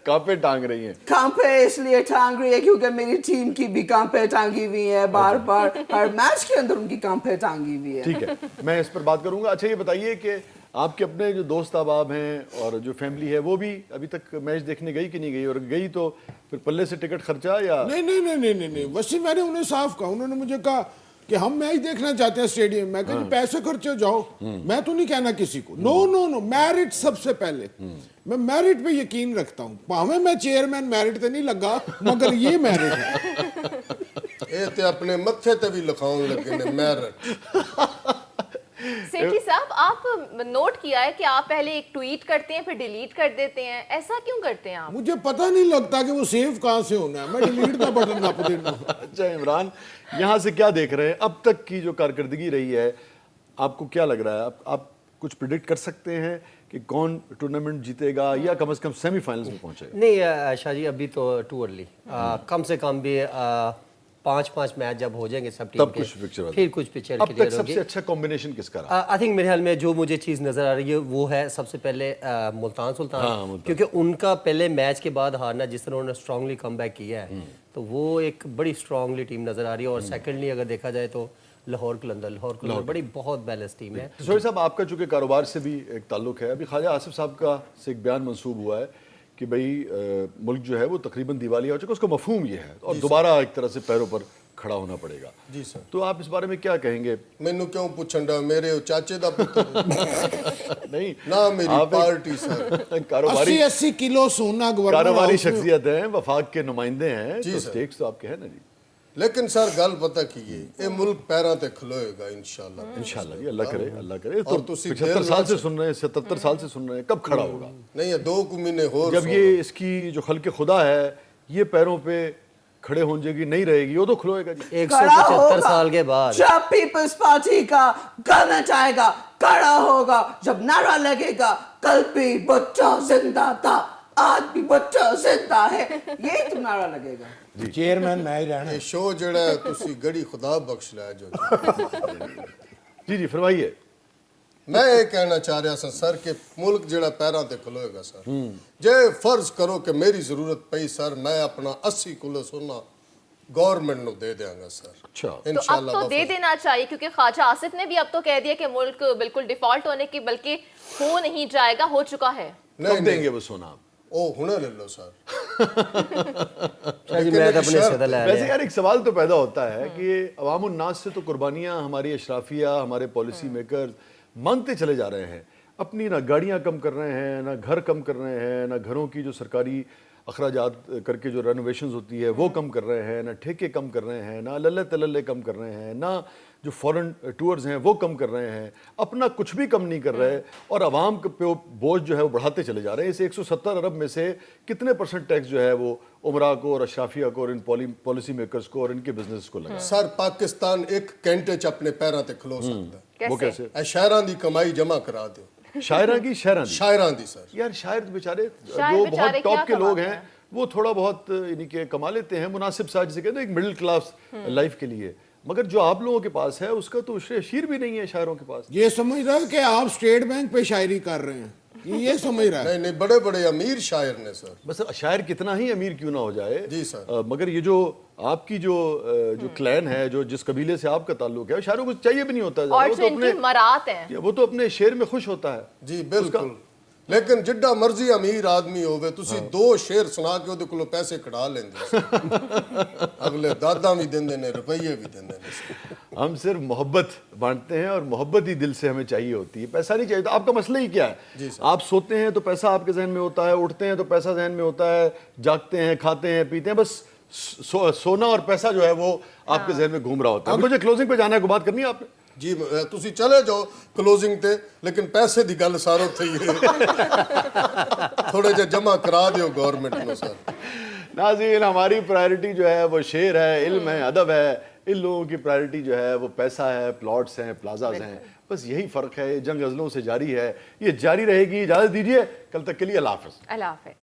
कांपे टांग रही हैं। कांपे इसलिए टांग रही है क्योंकि मेरी टीम की भी कांपे टांगी हुई है, बार बार हर मैच के अंदर उनकी कांपे टांगी हुई है। ठीक है, मैं इस पर बात करूंगा। अच्छा ये बताइए कि आपके अपने जो दोस्त अहबाब हैं और जो फैमिली है वो भी अभी तक मैच देखने गई कि नहीं गई, और गई तो फिर पल्ले से टिकट खर्चा या? नहीं नहीं नहीं नहीं नहीं नहीं, वैसे मैंने उन्हें साफ कहा। उन्होंने मुझे कहा कि हम मैच देखना चाहते हैं स्टेडियम। मैं कहा कि पैसे खर्चे जाओ, मैं तो नहीं कहना किसी को। नो नो नो, मैरिट सबसे पहले। मैं मैरिट पे यकीन रखता हूँ, भावे मैं चेयरमैन मैरिट पे नहीं लगा, मगर ये मैरिट है। ये ते अपने मत्थे ते भी लिखाउन लगे ने मेरिट। सेठी साहब, आप नोट किया है कि आप पहले एक ट्वीट करते हैं फिर डिलीट कर देते हैं, ऐसा क्यों करते हैं आप? मुझे पता नहीं लगता कि वो सेव कहाँ से होना है, मैं डिलीट का बटन नप देना। अच्छा इमरान, यहाँ से क्या देख रहे हैं अब तक की जो कारकर्दगी रही है, आपको क्या लग रहा है? आप कुछ प्रिडिक्ट कर सकते हैं कि कौन टूर्नामेंट जीतेगा या कम से कम सेमीफाइनल्स में पहुंचेगा? नहीं आयशा जी, अभी तो टू अर्ली। कम से कम भी 5 मैच जब हो जाएंगे सब टीम तब कुछ पिक्चर फिर कुछ पिक्चर अब तक सबसे अच्छा कॉम्बिनेशन किसका रहा? आई थिंक मेरे ख्याल में जो मुझे चीज़ नज़र आ रही है वो है सबसे पहले मुल्तान सुल्तान, क्योंकि उनका पहले मैच के बाद हारना जिस तरह उन्होंने स्ट्रांगली कम बैक किया है तो वो एक बड़ी स्ट्रांगली टीम नज़र आ रही है। और सेकेंडली अगर देखा जाए तो लाहौर कलंदर बड़ी बहुत बैलेंस टीम है। सोहेल साहब, आपका चूँकि कारोबार से भी एक ताल्लुक है, अभी ख्वाजा आसिफ साहब का से एक बयान मंसूब हुआ है कि भाई मुल्क जो है वो तकरीबन दिवालिया हो चुका, उसका मफहूम ये है और दोबारा एक तरह से पैरों पर खड़ा होना पड़ेगा। जी सर। तो आप इस बारे में क्या कहेंगे? मैनू क्यों पूछन डा, मेरे चाचे दा पुत्र नहीं ना मेरी आप एक पार्टी सर। कारोबारी 80 किलो सोना गवर्नर कारोबारी हाउस में- शख्सियत हैं, वफाक के नुमाइंदे हैं, जी तो सर। स्टेक्स तो आपके हैं ना जी। लेकिन सर गल पता की है, ये मुल्क पैरों ते खलोएगा इंशाल्लाह। इंशाल्लाह जी, अल्लाह करे, अल्लाह करे। तो और तुसी 75 दिल साल ना से सुन रहे हैं, 77 साल से सुन रहे हैं, कब खड़ा होगा? नहीं ये 2 महीने हो जब ये इसकी जो खल्के खुदा है ये पैरों पे खड़े हो जाएगी, नहीं रहेगी, वो तो खलोएगा जी। 175 साल के बाद जब पीपल्स पार्टी का गवर्नमेंट आएगा, खड़ा होगा, जब नारा लगेगा कल भी भुट्टो जिंदा था, आज भी भुट्टो जिंदा है, यही तो नारा लगेगा। चेयरमैन मैं ही रहना ये शो जड़ा है तुसी गड़ी खुदा बख्श लै जो। जी जी फरमाइए। मैं ये कहना चाह रहा सा सर कि मुल्क जड़ा पैरों ते खलोएगा सर। जे फर्ज करो कि मेरी जरूरत पई सर, मैं अपना 80 किलो सोना गवर्नमेंट नु दे देंगा सर। अच्छा। तो अब इंशाल्लाह तो दे देना चाहिए, क्योंकि ख्वाजा आसिफ ने भी अब तो कह दिया कि मुल्क बिल्कुल डिफॉल्ट होने की बल्कि हो नहीं जाएगा, हो चुका है। कब देंगे वो सोना आप? ओ हुने ले लो सर। जी मैं तो अपने सदर ले वैसे यार एक सवाल तो पैदा होता है कि अवामुन नास से तो कुर्बानियां हमारी अशराफिया, हमारे पॉलिसी मेकर मांगते चले जा रहे हैं। अपनी ना गाड़ियां कम कर रहे हैं, ना घर कम कर रहे हैं, ना घरों की जो सरकारी अखराजात करके जो रेनोवेशंस होती है वो कम कर रहे हैं, ना ठेके कम कर रहे हैं, ना लल्ले तलल्ले कम कर रहे हैं, ना जो फॉरेन टूर्स हैं वो कम कर रहे हैं, अपना कुछ भी कम नहीं कर रहे और आवाम पे बोझ जो है वो बढ़ाते चले जा रहे हैं। इस 170 अरब में से कितने % टैक्स जो है वो उमरा को और अशराफिया को और इन पॉलिसी मेकर्स को और इनके बिजनेस को लगा? सर पाकिस्तान एक घंटे च अपने पैरों ते खलो सकता वो कैसे? कैसे? है। शहरां दी कमाई जमा करा दो। शायरा की शहरां दी? शायरां दी सर। यार शायर बेचारे शायर जो बेचारे बहुत टॉप क्या के लोग कमाते हैं वो थोड़ा बहुत यानी कि कमा लेते हैं मुनासिब सा, जिसे कहते हैं एक मिडिल क्लास लाइफ के लिए, मगर जो आप लोगों के पास है उसका तो शीर भी नहीं है शायरों के पास। ये समझ रहा है कि आप स्टेट बैंक पे शायरी कर रहे हैं, ये समझ रहा है। नहीं नहीं बड़े बड़े अमीर शायर ने सर। बस शायर कितना ही अमीर क्यों ना हो जाए जी सर। मगर ये जो आपकी जो क्लैन है, जो जिस कबीले से आपका ताल्लुक है, शायरों को चाहिए भी नहीं होता है, और वो जो तो इनकी मरात है वो तो अपने शेर में खुश होता है। जी बिल्कुल। लेकिन जिड्डा मर्जी अमीर आदमी होवे तुसी 2 शेर सुना के ओदे कोलों पैसे कढ़ा लेंदे सर। अगले दादा भी देंदे ने, रुपये भी देंदे ने। हम सिर्फ मोहब्बत बांटते हैं और मोहब्बत ही दिल से हमें चाहिए होती है, पैसा नहीं चाहिए। तो आपका मसला ही क्या है? आप सोते हैं तो पैसा आपके जहन में होता है, उठते हैं तो पैसा जहन में होता है, जागते हैं, खाते हैं, पीते हैं, बस सोना और पैसा जो है वो आपके जहन में घूम रहा होता है। मुझे क्लोजिंग पे जाना है, कोई बात करनी है आपने? जी तुसी चले जाओ क्लोजिंग ते, लेकिन पैसे दी गल सारो थई है। थोड़े जे जमा करा दियो गवर्नमेंट नु सर। नाज़रीन, हमारी प्रायोरिटी जो है वो शेर है, इल्म है, अदब है। इन लोगों की प्रायोरिटी जो है वो पैसा है, प्लॉट्स हैं, प्लाजाज हैं। बस यही फ़र्क है। ये जंग गज़लों से जारी है, ये जारी रहेगी। इजाज़त दीजिए, कल तक के लिए अल्लाह हाफ़िज़। अल्लाह हाफ़िज़।